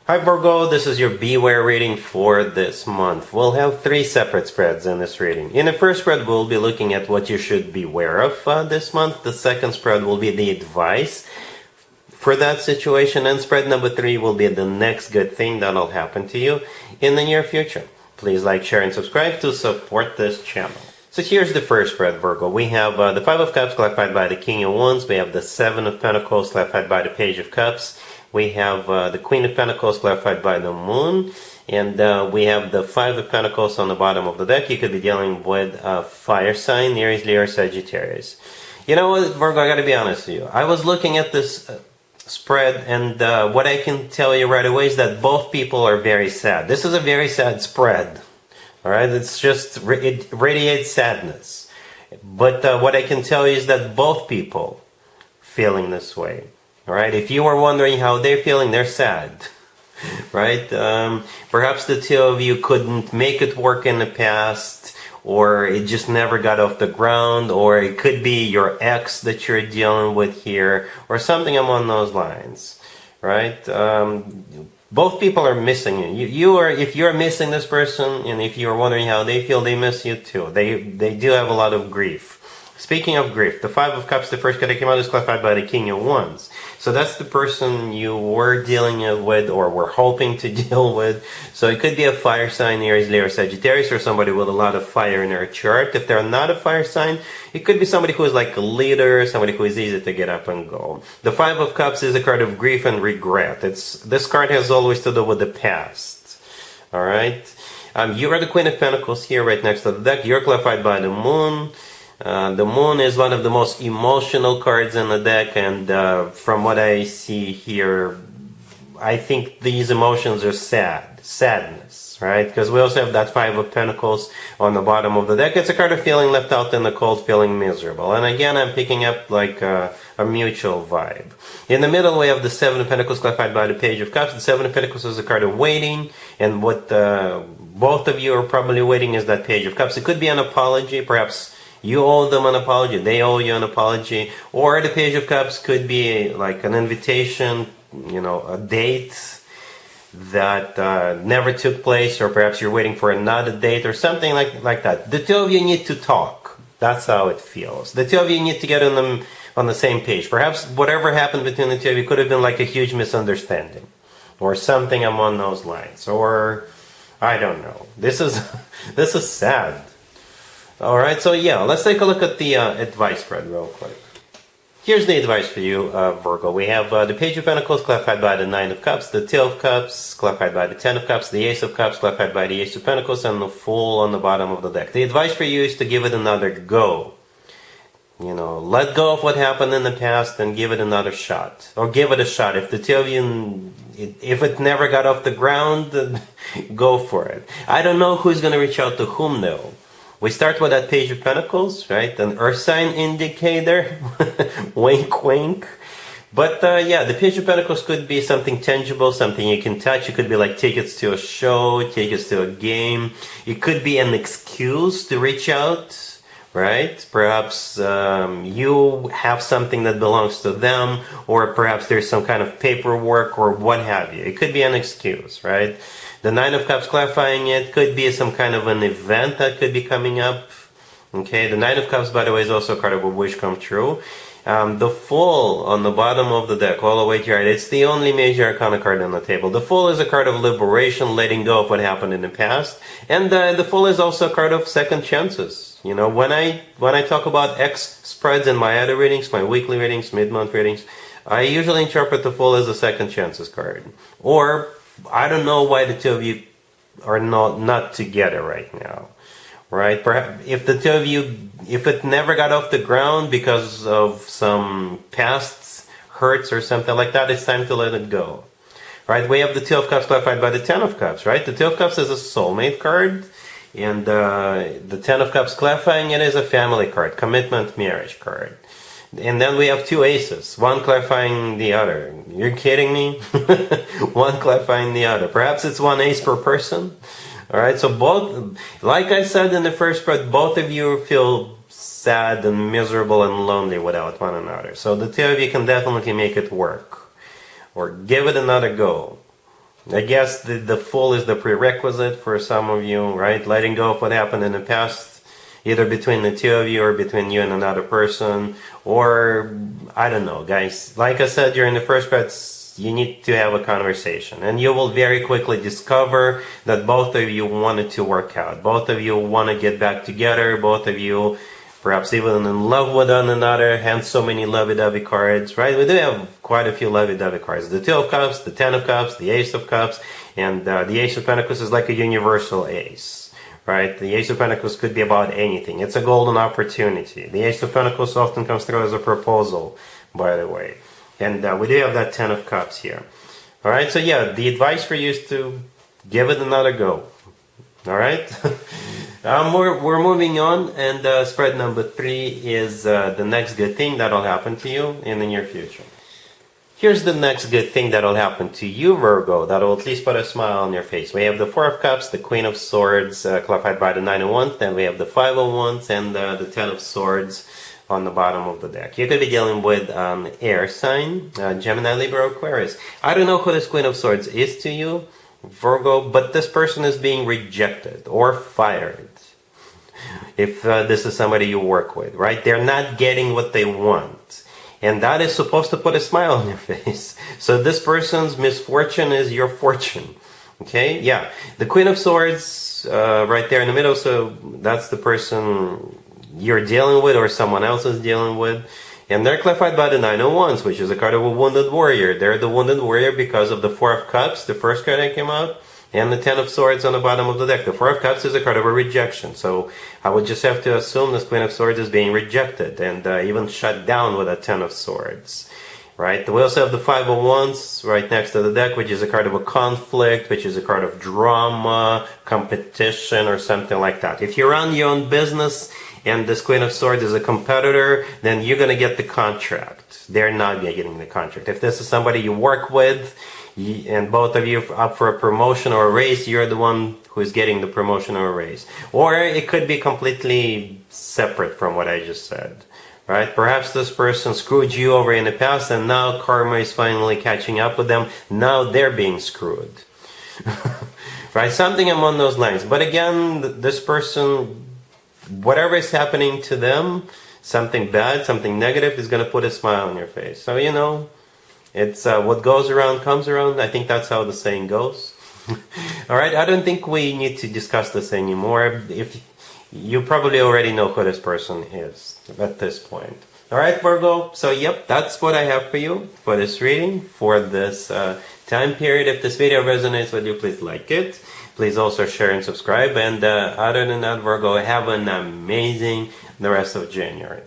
Hi Virgo, this is your Beware reading for this month. We'll have 3 separate spreads in this reading. In the first spread, we'll be looking at what you should beware of this month. The second spread will be the advice for that situation. And spread number 3 will be the next good thing that'll happen to you in the near future. Please like, share, and subscribe to support this channel. So here's the first spread, Virgo. We have the 5 of Cups clarified by the King of Wands. We have the 7 of Pentacles clarified by the Page of Cups. We have the Queen of Pentacles clarified by the Moon. And we have the 5 of Pentacles on the bottom of the deck. You could be dealing with a fire sign, Aries, Leo, Sagittarius. You know what, Virgo, I gotta be honest with you. I was looking at this spread, and what I can tell you right away is that both people are very sad. This is a very sad spread. Alright, it's just, it radiates sadness. But what I can tell you is that both people feeling this way. Alright, if you were wondering how they're feeling, they're sad. Right? Perhaps the two of you couldn't make it work in the past, or it just never got off the ground, or it could be your ex that you're dealing with here, or something along those lines. Right? Both people are missing you. If you're missing this person, and if you're wondering how they feel, they miss you too. They do have a lot of grief. Speaking of grief, the 5 of Cups, the first card that came out, is clarified by the King of Wands. So that's the person you were dealing with or were hoping to deal with. So it could be a fire sign, Aries, Leo, Sagittarius, or somebody with a lot of fire in their chart. If they're not a fire sign, it could be somebody who is like a leader, somebody who is easy to get up and go. The 5 of Cups is a card of grief and regret. This card has always to do with the past. Alright? You are the Queen of Pentacles here right next to the deck. You're clarified by the Moon. The Moon is one of the most emotional cards in the deck, and from what I see here, I think these emotions are sadness, right? Because we also have that 5 of Pentacles on the bottom of the deck. It's a card of feeling left out in the cold, feeling miserable. And again, I'm picking up like a mutual vibe. In the middle, we have the 7 of Pentacles clarified by the Page of Cups. The 7 of Pentacles is a card of waiting, and what both of you are probably waiting is that Page of Cups. It could be an apology, perhaps you owe them an apology, they owe you an apology, or the Page of Cups could be like an invitation, you know, a date that never took place, or perhaps you're waiting for another date or something like that. The two of you need to talk. That's how it feels. The two of you need to get on the same page. Perhaps whatever happened between the two of you could have been like a huge misunderstanding, or something along those lines, or I don't know. This is sad. Alright, so yeah, let's take a look at the advice spread real quick. Here's the advice for you, Virgo. We have the Page of Pentacles clarified by the 9 of Cups, the 2 of Cups clarified by the 10 of Cups, the Ace of Cups clarified by the Ace of Pentacles, and the Fool on the bottom of the deck. The advice for you is to give it another go. You know, let go of what happened in the past and give it another shot. Or give it a shot. If the two of you, if it never got off the ground, go for it. I don't know who's going to reach out to whom though. We start with that Page of Pentacles, right? An Earth sign indicator. Wink, wink. But yeah, the Page of Pentacles could be something tangible, something you can touch. It could be like tickets to a show, tickets to a game. It could be an excuse to reach out, right? Perhaps you have something that belongs to them, or perhaps there's some kind of paperwork or what have you. It could be an excuse, right? The 9 of Cups clarifying it could be some kind of an event that could be coming up. Okay, the 9 of Cups, by the way, is also a card of a wish come true. The Fool on the bottom of the deck, all the way to your right, it's the only major arcana card on the table. The Fool is a card of liberation, letting go of what happened in the past. And the Fool is also a card of second chances. You know, when I talk about X spreads in my other readings, my weekly readings, mid-month readings, I usually interpret the Fool as a second chances card. Or I don't know why the two of you are not together right now, right? Perhaps if the two of you, if it never got off the ground because of some past hurts or something like that, it's time to let it go, right? We have the 2 of Cups clarified by the 10 of Cups, right? The 2 of Cups is a soulmate card, and the 10 of Cups clarifying it is a family card, commitment, marriage card. And then we have 2 aces, one clarifying the other. You're kidding me? One clarifying the other. Perhaps it's 1 ace per person. Alright, so both, like I said in the first spread, both of you feel sad and miserable and lonely without one another. So the two of you can definitely make it work. Or give it another go. I guess the Fool is the prerequisite for some of you, right? Letting go of what happened in the past, either between the two of you or between you and another person, or I don't know, guys. Like I said during the first part, you need to have a conversation, and you will very quickly discover that both of you wanted to work out. Both of you want to get back together. Both of you perhaps even in love with one another, hence so many lovey-dovey cards, right? We do have quite a few lovey-dovey cards. The Two of Cups, the Ten of Cups, the Ace of Cups, and the Ace of Pentacles is like a universal ace, right? The Ace of Pentacles could be about anything. It's a golden opportunity. The Ace of Pentacles often comes through as a proposal, by the way. And we do have that Ten of Cups here. All right, so yeah, the advice for you is to give it another go. All right? We're moving on, and spread number 3 is the next good thing that'll happen to you in the near future. Here's the next good thing that'll happen to you, Virgo, that'll at least put a smile on your face. We have the Four of Cups, the Queen of Swords, clarified by the Nine of Wands, then we have the Five of Wands, and the Ten of Swords on the bottom of the deck. You could be dealing with an air sign, Gemini, Libra, Aquarius. I don't know who this Queen of Swords is to you, Virgo, but this person is being rejected or fired. If this is somebody you work with, right? They're not getting what they want. And that is supposed to put a smile on your face. So this person's misfortune is your fortune. Okay? Yeah. The Queen of Swords, right there in the middle, so that's the person you're dealing with or someone else is dealing with. And they're clarified by the Nine of Wands, which is a card of a wounded warrior. They're the wounded warrior because of the Four of Cups, the first card that came out, and the Ten of Swords on the bottom of the deck. The Four of Cups is a card of a rejection. So I would just have to assume this Queen of Swords is being rejected and even shut down with a Ten of Swords. Right? We also have the Five of Wands right next to the deck, which is a card of a conflict, which is a card of drama, competition, or something like that. If you run your own business and this Queen of Swords is a competitor, then you're going to get the contract. They're not getting the contract. If this is somebody you work with, and both of you are up for a promotion or a raise, you're the one who's getting the promotion or a raise. Or it could be completely separate from what I just said. Right? Perhaps this person screwed you over in the past and now karma is finally catching up with them. Now they're being screwed. Right? Something along those lines. But again, this person, whatever is happening to them, something bad, something negative, is going to put a smile on your face. So, you know, it's what goes around comes around. I think that's how the saying goes. All right, I don't think we need to discuss this anymore. If you probably already know who this person is at this point. All right, Virgo. So, yep, that's what I have for you for this reading, for this time period. If this video resonates with you, please like it. Please also share and subscribe. And other than that, Virgo, have an amazing the rest of January.